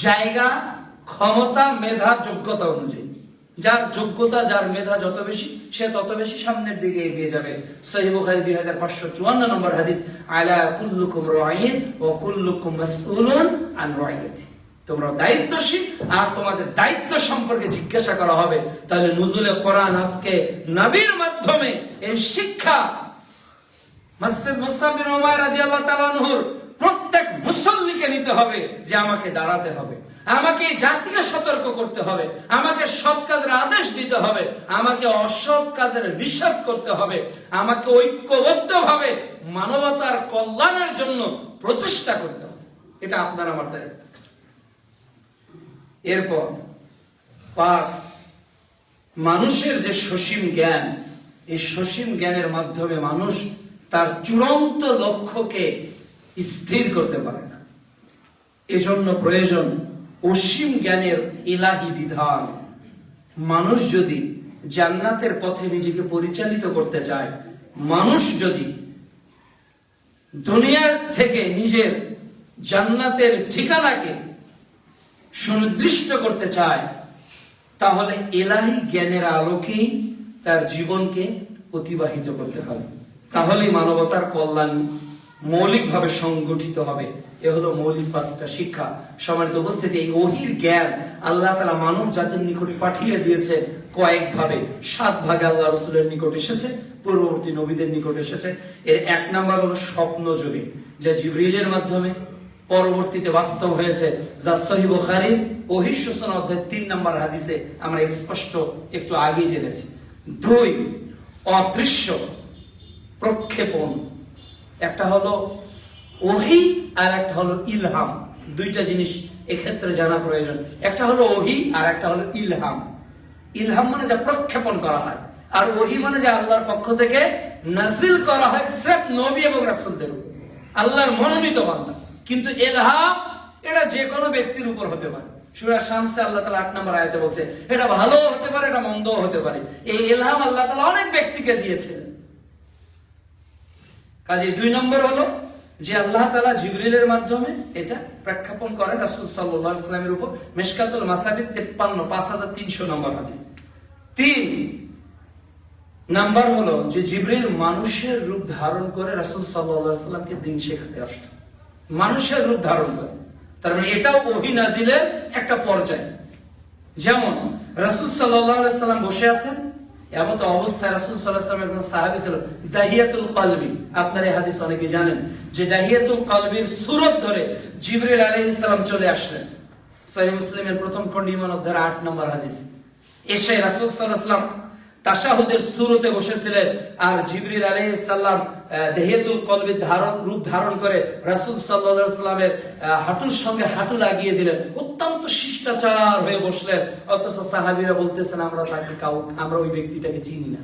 A: জায়গা, ক্ষমতা, মেধা, যোগ্যতা অনুযায়ী, যার যোগ্যতা, যার মেধা যত বেশি, সে তত বেশি সামনের দিকে এগিয়ে যাবে। সহিহ বুখারী 2554 নম্বর হাদিস, আলা কুল্লুকুম রাঈন ওয়া কুল্লুকুম মাসউলুন আন রাইয়াতি। তোমরা দায়িত্বশীল, আর তোমাদের দায়িত্ব সম্পর্কে জিজ্ঞাসা করা হবে। তাহলে নুজুলে কোরআন আজকে নবীর মাধ্যমে এই শিক্ষা মসজিদ মুসআব বিন উমাইর রাদিয়াল্লাহু তাআলা আনহুর প্রত্যেক মুসল্লিকে নিতে হবে যে আমাকে দাঁড়াতে হবে, আমাকে জাতিকে সতর্ক করতে হবে, আমাকে সৎ কাজের আদেশ দিতে হবে, আমাকে অসৎ কাজের নিষেধ করতে হবে, আমাকে ঐক্যবদ্ধভাবে মানবতার কল্যাণের জন্য প্রচেষ্টা করতে হবে। এটা আপনার আমার দায়িত্ব। এরপর 5, মানুষের যে সসীম জ্ঞান, এই সসীম জ্ঞানের মাধ্যমে মানুষ তার চূড়ান্ত লক্ষ্যকে স্থির করতে পারে না। এজন্য প্রয়োজন অসীম জ্ঞানের ইলাহি বিধান। মানুষ যদি জান্নাতের পথে নিজেকে পরিচালিত করতে চায়, মানুষ যদি দুনিয়ার থেকে নিজের জান্নাতের ঠিকানাকে সুনির্দিষ্ট করতে চায়, তাহলে ইলাহি জ্ঞানের আলোকেই তার জীবনকে অতিবাহিত করতে হবে। তাহলেই মানবতার কল্যাণ মৌলিকভাবে সংগঠিত হবে। এ হলো মৌলিক 5টা শিক্ষা। সম্মানিত উপস্থিতি, এই ওহীর জ্ঞান আল্লাহ তাআলা মানব জাতির নিকটে পাঠিয়ে দিয়েছে কয়েক ভাবে। 7 ভাগে আল্লাহ রাসূলের নিকট এসেছে, পূর্ববর্তী নবীদের নিকট এসেছে। এর 1 নাম্বার হলো স্বপ্নযোগে, যা জিবরিলের মাধ্যমে পরবর্তীতে বাস্তব হয়েছে, যা সহিহ বুখারীর ওহী সূচনা অধ্যায় 3 নম্বর হাদিসে আমরা স্পষ্ট একটু আগে জেনেছি। 2, অদৃশ্য প্রক্ষেপণ। একটা হলো ওহী আর একটা হলো ইলহাম। 2টা জিনিস এক্ষেত্রে জানা প্রয়োজন। একটা হলো ওহী আর একটা হলো ইলহাম। ইলহাম মানে যা প্রক্ষেপণ করা হয়, আর ওহী মানে যা আল্লাহর পক্ষ থেকে নাজিল করা হয় সির্ফ নবী এবং রাসূলদের উপর, আল্লাহর মনোনীত বান্দা। কিন্তু ইলহাম এটা যে কোনো ব্যক্তির উপর হতে পারে। সূরা শামসে আল্লাহ তাআলা 8 নম্বর আয়াতে বলছে, এটা ভালো হতে পারে, এটা মন্দও হতে পারে। এই ইলহাম আল্লাহ তাআলা অনেক ব্যক্তিকে দিয়েছিলেন। কাজে 2 নম্বর হলো যে আল্লাহ তাআলা জিবরিলের মাধ্যমে এটা প্রক্ষেপণ করেন রাসূল সাল্লাল্লাহু আলাইহি ওয়াসাল্লামের উপর। মিশকাতুল মাসাবিহ 53 5300 নম্বর হাদিস। 3 নাম্বার হলো যে জিবরিল মানুষের রূপ ধারণ করে রাসূল সাল্লাল্লাহু আলাইহি ওয়াসাল্লামকে দ্বীন শেখাতে আসতো, মানুষের রূপ ধারণ করে। তার মানে এটাও ওহী নাজিলের একটা পর্যায়। যেমন রাসূল সাল্লাল্লাহু আলাইহি ওয়াসাল্লাম বসে আছেন, এমন তো অবস্থায় রাসূল সাল্লাল্লাহু আলাইহি ওয়াসাল্লাম একজন সাহাবী ছিল দাহিয়াতুল কলবি। আপনারা এই হাদিস অনেকে জানেন যে দাহিয়াতুল কলবির সূরত ধরে জিবরিল আলাইহিস সালাম চলে আসলেন। সহিহ মুসলিমের প্রথম খণ্ড ঈমান অধ্যায় 8 নম্বর হাদিস। এসে রাসূল সাল্লাল্লাহু আলাইহি ওয়াসাল্লাম তাশাহুদের সূরতে বসেছিলেন, আর জিবরিল আলাইহিস সালাম দাহিয়াতুল কলবির রূপ ধারণ করে রাসূল সাল্লাল্লাহু আলাইহি ওয়াসাল্লামের হাঁটুর সঙ্গে হাঁটু লাগিয়ে দিলেন, অত্যন্ত শিষ্টাচার হয়ে বসলেন। অথচ সাহাবীরা বলতেছেন আমরা ওই ব্যক্তিটাকে চিনি না,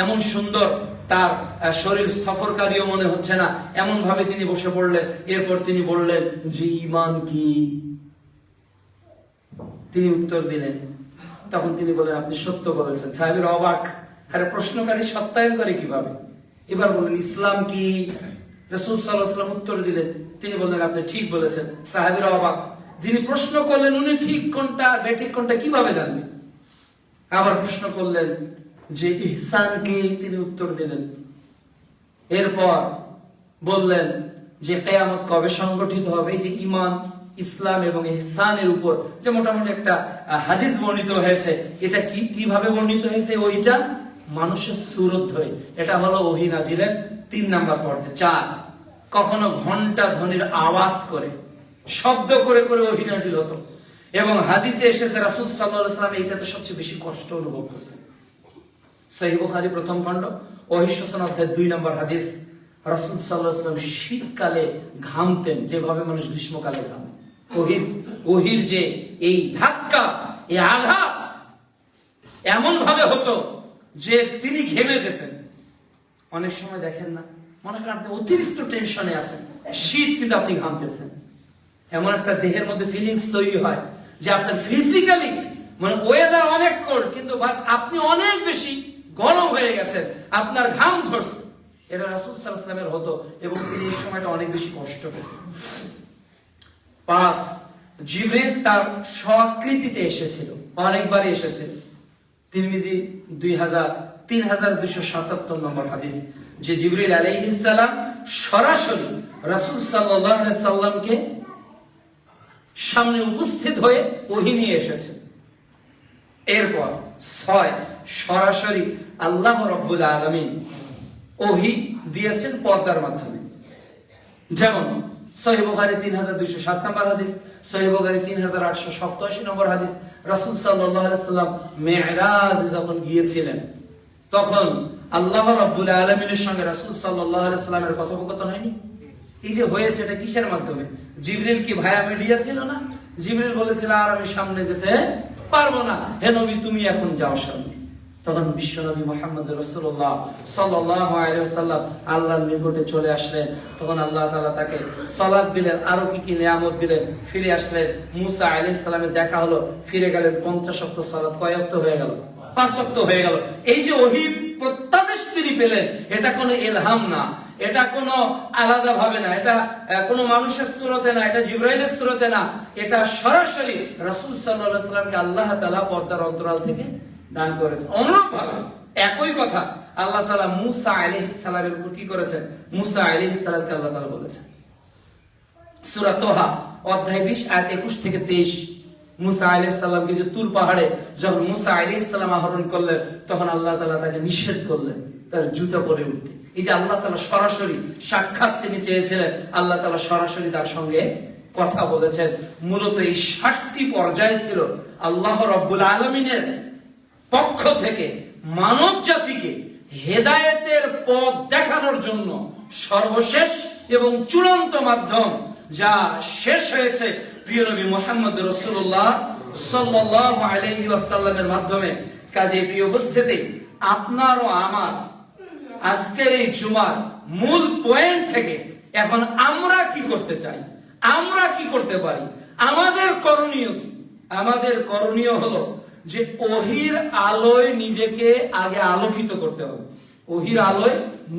A: এমন সুন্দর তার শরীর সফরকারীও মনে হচ্ছে না, এমন ভাবে তিনি বসে পড়লেন। এরপর তিনি বললেন যে ঈমান কি? তিনি উত্তর দিলেন। তখন তিনি বলেন আপনি সত্য বলেছেন। সাহাবীরা অবাক, আরে প্রশ্নকারী সত্যায়ন করে কিভাবে? এবার বলেন ইসলাম কি? রাসূল সাল্লাল্লাহু আলাইহি ওয়াসাল্লাম উত্তর দিলেন, তিনি বললেন আপনি ঠিক বলেছেন। সাহাবীরা অবাক, যিনি প্রশ্ন করলেন উনি ঠিক কোনটা বেঠিক কোনটা কিভাবে জানবেন? আবার প্রশ্ন করলেন যে ইহসান কি? তিনি উত্তর দিলেন। এরপর বললেন যে কিয়ামত কবে সংগঠিত হবে? যে ঈমান, ইসলাম এবং ইহসানের উপর যে মোটামুটি একটা হাদিস বর্ণিত হয়েছে। এটা কিভাবে বর্ণিত হয়েছে? ওইটা মানুষের সূরত ধরে। এটা হলো ওহী নাজিলের 3 নাম্বার পর্যায়। 4, কখনো ঘন্টা ধ্বনির আওয়াজ করে, শব্দ করে করে ওহী নাজিল হতো। এবং হাদিসে এসেছে রাসূল সাল্লাল্লাহু আলাইহি ওয়াসাল্লাম এইটাতে সবচেয়ে বেশি কষ্ট অনুভব করতেন। সহিহ বুখারী প্রথম খণ্ড ওহী সূচনা অধ্যায় 2 নম্বর হাদিস। রাসূল সাল্লাল্লাহু আলাইহি ওয়াসাল্লাম শীতকালে ঘামতেন যেভাবে মানুষ গ্রীষ্মকালে ঘামে। ওহীর যে এই ধাক্কা, এই আঘাত এমন ভাবে হতো যে তিনি ঘেমে যেতেন। অনেক সময় দেখেন না, মনে করেন আপনি অতিরিক্ত টেনশনে আছেন, শীত কিন্তু আপনি ঘামতেছেন, এমন একটা দেহের মধ্যে ফিলিংস তৈরি হয় যে আপনার ফিজিক্যালি মানে ওয়েদার অনেক কোল্ড, কিন্তু বাট আপনি অনেক বেশি গরম হয়ে গেছেন, আপনার ঘাম ঝরছে। এটা রাসূল সাল্লাল্লাহু আলাইহি ওয়াসাল্লামের হতো এবং তিনি এই সময়টা অনেক বেশি কষ্ট পেতেন। 5, জিবরিল তার স্বকৃতিতে এসেছিল, অনেকবার এসেছিল। তিরমিজি 3277 নম্বর হাদিস, যে জিবরিল আলাইহিস সালাম সরাসরি রাসূল সাল্লাল্লাহু আলাইহি সাল্লামকে সামনে উপস্থিত হয়ে ওহী নিয়ে এসেছেন। এরপর 6, সরাসরি আল্লাহ রাব্বুল আলামিন ওহী দিয়েছেন পর্দার মাধ্যমে। যেমন সহিহ বুখারী 3207 নম্বর হাদিস, সহিহ বুখারী 3887 নম্বর হাদিস, রাসূল সাল্লাল্লাহু আলাইহি সাল্লাম মিরাজে যখন গিয়েছিলেন তখন আল্লাহ রাব্বুল আলামিনের সঙ্গে রাসূল সাল্লাল্লাহু আলাইহি সাল্লামের কথোপকথন হয়নি? এই যে হয়েছে, এটা কিসের মাধ্যমে? জিবরিল কি ভায়া মিডিয়া ছিল না? জিবরিল বলেছিল আর আমি সামনে যেতে পারবো না, হে নবী তুমি এখন যাও সামনে। তখন বিশ্বনবী মুহাম্মদ রাসূলুল্লাহ সাল্লাল্লাহু আলাইহি ওয়াসাল্লাম আল্লাহর নিকটে চলে আসলেন। তখন আল্লাহ তাআলা তাকে সালাত দিলেন, আরো কি কি নিয়ামত দিলেন। ফিরে আসলেন, মুসা আলাইহিস সালামের দেখা হলো, ফিরে গেলেন। 50 ওয়াক্ত সালাত কয় ওয়াক্ত হয়ে গেল? 5 ওয়াক্ত হয়ে গেল। এই যে ওহী প্রত্যাদেশ তিনি পেলেন, এটা কোনো ইলহাম না, এটা কোনো আলাদা ভাবে না, এটা কোনো মানুষের সূরতে না, এটা জিবরাইলের সূরতে না, এটা সরাসরি রাসূল সাল্লাল্লাহু আলাইহি ওয়াসাল্লামকে আল্লাহ তাআলা পর্দার অন্তরাল থেকে দান করেছেন। অনুরূপভাবে একই কথা আল্লাহ তাআলা মুসা আলাইহিস সালামের উপর কি করেছেন? মুসা আলাইহিস সালামকে আল্লাহ তাআলা বলেছেন সূরা তোহা অধ্যায় 20 আয়াত 21 থেকে 23। মুসা আলাইহিস সালামকে যে তুর পাহাড়ে যখন মুসা আলাইহিস সালাম আহরণ করলেন, তখন আল্লাহ তাআলা তাকে নিষেধ করলেন তার জুতা পরে উঠতে। এই যে আল্লাহ তাআলা সরাসরি সাক্ষাৎ তিনি চেয়েছিলেন, আল্লাহ তাআলা সরাসরি তার সঙ্গে কথা বলেছেন। মূলত এই 60টি পর্যায় ছিল আল্লাহ রাব্বুল আলামিনের পক্ষ থেকে মানব জাতিকে হেদায়েতের পথ দেখানোর জন্য সর্বশেষ এবং চূড়ান্ত মাধ্যম, যা শেষ হয়েছে প্রিয় নবী মুহাম্মদ রাসূলুল্লাহ সাল্লাল্লাহু আলাইহি ওয়াসাল্লামের মাধ্যমে। কাজে প্রিয় উপস্থিতি, আপনার ও আমার আজকের এই জুমার মূল পয়েন্ট থেকে এখন আমরা কি করতে চাই, আমরা কি করতে পারি, আমাদের করণীয় কি? আমাদের করণীয় হলো যে ওহীর আলোয় নিজেকে আগে আলোকিত করতে হবে। ওহীর আলোয়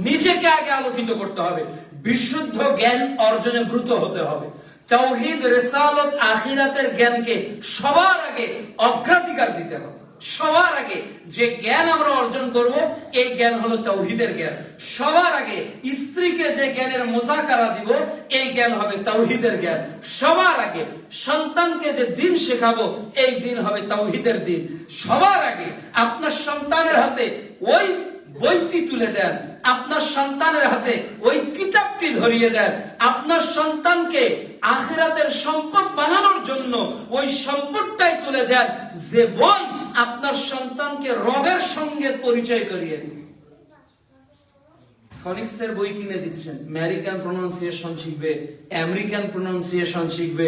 A: নিজেকে আগে আলোকিত করতে হবে, বিশুদ্ধ জ্ঞান অর্জনে ব্রত হতে হবে। তাওহীদ, রিসালাত, আখিরাতের জ্ঞানকে সবার আগে অগ্রাধিকার দিতে হবে। সবার আগে যে জ্ঞান আমরা অর্জন করব, এই জ্ঞান হলো তাওহীদের জ্ঞান। সবার আগে স্ত্রীকে যে জ্ঞানের মুযাকারা দিব, এই জ্ঞান হবে তাওহীদের জ্ঞান। সবার আগে সন্তানকে যে দ্বীন শেখাবো, এই দ্বীন হবে তাওহীদের দ্বীন। সবার আগে আপনার সন্তানের হাতে ওই বইটি তুলে দেন, আপনার সন্তানের হাতে ওই কিতাবটি ধরিয়ে দেন। আপনার সন্তানকে আখিরাতের সম্পদ বানানোর জন্য ওই সম্পদটাই তুলে দেন, যে বই আপনার সন্তানকে রবের সঙ্গে পরিচয় করিয়ে দিবে। ফনিক্সের বই কিনে দিচ্ছেন, আমেরিকান প্রনাউন্সিয়েশন শিখবে, আমেরিকান প্রনাউন্সিয়েশন শিখবে।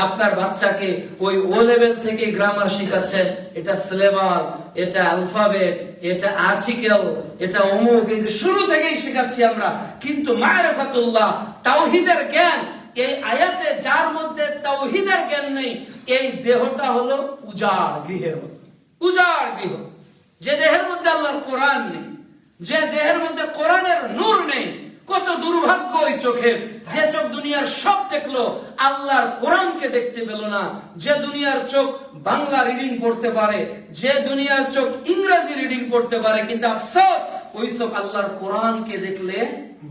A: আপনার বাচ্চাকে ওই ও লেভেল থেকে গ্রামার শিখাচ্ছেন, এটা সিলেবাস, এটা অ্যালফাবেট, এটা আর্টিকেল, এটা অমুক, এই যে শুরু থেকেই শেখাচ্ছি আমরা। কিন্তু মারিফাতুল্লাহ, তাওহীদের জ্ঞান, এই আয়াতে যার মধ্যে তাওহীদের জ্ঞান নেই, এই দেহটা হলো উজাড় গৃহের মতো। উজাড় গৃহ, যে দেহের মধ্যে আল্লাহর কোরআন নেই, যে দেহের মধ্যে কোরআনের নূর নেই, কত দুর্ভাগ্য ওই চোখের, যে চোখ দুনিয়ার সব দেখলো, আল্লাহর কোরআনকে দেখতে পেল না। যে দুনিয়ার চোখ বাংলা রিডিং পড়তে পারে, যে দুনিয়ার চোখ ইংরেজি রিডিং পড়তে পারে, কিন্তু আফসোস ওই চোখ আল্লাহর কোরআনকে দেখলে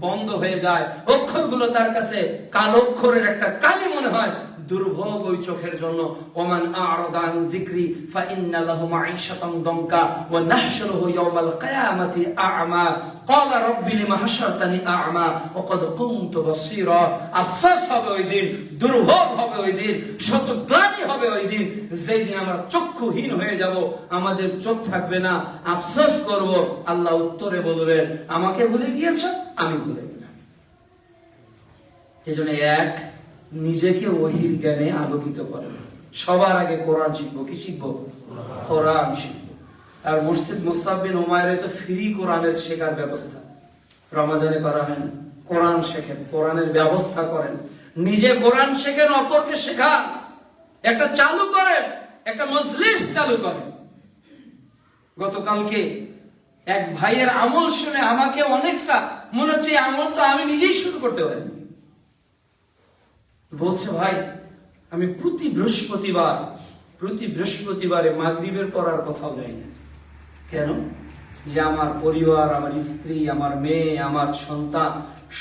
A: বন্ধ হয়ে যায়। অক্ষরগুলো তার কাছে কালো অক্ষরের একটা কালি মনে হয়। দুর্ভোগ ওই চোখের জন্য। ওমান আ'রাদা আন যিকরি ফাইন্না লাহু মাঈশাতান দানকা ওয়া নাহশুরুহু ইয়াওমাল কিয়ামাতি আ'মা ক্বালা রাব্বি লিমা হাশারতানি আ'মা ওয়া ক্বাদ কুনতু বাসীরা। আফসোস হবে ওই দিন, দুর্ভোগ হবে ওই দিন, শত গ্লানি হবে ওই দিন, যেই দিন আমরা চক্ষুহীন হয়ে যাব, আমাদের চোখ থাকবে না। আফসোস করব, আল্লাহ উত্তরে বলবেন, আমাকে ভুলে গিয়েছো, আমি ভুলে গেলাম। এজন্য এক, নিজেকে ওহীর জ্ঞানে আলোকিত করে। সবার আগে কোরআন শিখবো। কি শিখবো? কোরআন শিখবো। আর মসজিদ মুসআব বিন উমাইরে তো ফ্রি কোরআনের শেখার ব্যবস্থা রমাজানে করা হয় না। কোরআন শেখেন, কোরআনের ব্যবস্থা করেন, নিজে কোরআন শেখেন, অপরকে শেখান, একটা চালু করেন, একটা মজলিস চালু করেন। গতকালকে এক ভাইয়ের আমল শুনে আমাকে অনেকটা মনে হচ্ছে এই আমল তো আমি নিজেই শুরু করতে পারি। বলছে ভাই আমি প্রতি বৃহস্পতিবারে মাগরিবের পর আর কোথাও যাই না। কেন? যে আমার পরিবার, আমার স্ত্রী, আমার মেয়ে, আমার সন্তান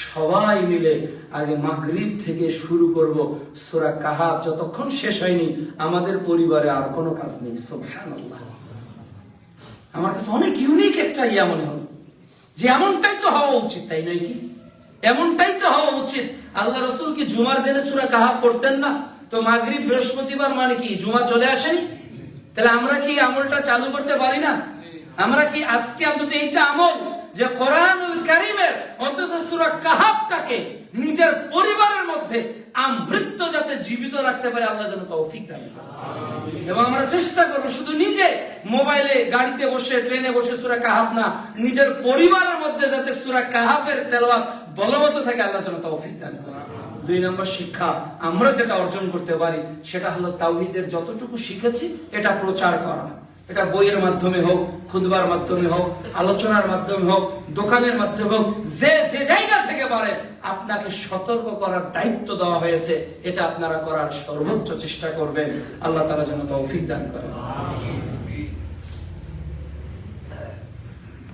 A: সবাই মিলে আগে মাগরিব থেকে শুরু করব সূরা কাহাফ, যতক্ষণ শেষ হয়নি আমাদের পরিবারে আর কোনো কাজ নেই। সুবহানাল্লাহ। আমার কাছে অনেক ইউনিক একটা ইয়া মনে হলো যে এমনটাই তো হওয়া উচিত, তাই নয় কি? এমনটাই তো হওয়া উচিত। আল্লাহ রাসূল কি জুমার দিনে সূরা কাহাফ পড়তেন না? তো মাগরিব বৃহস্পতিবার মানে কি জুমা চলে আসেনি? তাহলে আমরা কি আমলটা চালু করতে পারি না? আমরা কি আজকে অন্তত এইটা আমল যে কোরআনুল কারীমের অন্তত সূরা কাহাফটাকে নিজের পরিবারের মধ্যে আমৃত্যু যাতে জীবিত রাখতে পারে আল্লাহ যেন তৌফিক দান করেন। এবং আমরা চেষ্টা করব শুধু নিজে মোবাইলে, গাড়িতে বসে, ট্রেনে বসে সূরা কাহাফ না, নিজের পরিবারের মধ্যে যাতে সূরা কাহাফের তেলাওয়াত বলবৎ থাকে আল্লাহ যেন তৌফিক দান করেন। 2 নম্বর শিক্ষা আমরা যেটা অর্জন করতে পারি সেটা হলো তাওহীদের যতটুকু শিখেছি এটা প্রচার করা। এটা বইয়ের মাধ্যমে হোক, খুতবার মাধ্যমে হোক, আলোচনার মাধ্যমে হোক, দোকানের মাধ্যমে হোক, যে যে জায়গা থেকে পারেন আপনাকে সতর্ক করার দায়িত্ব দেওয়া হয়েছে, এটা আপনারা করার সর্বোচ্চ চেষ্টা করবেন। আল্লাহ তাআলা যেন তৌফিক দান করেন।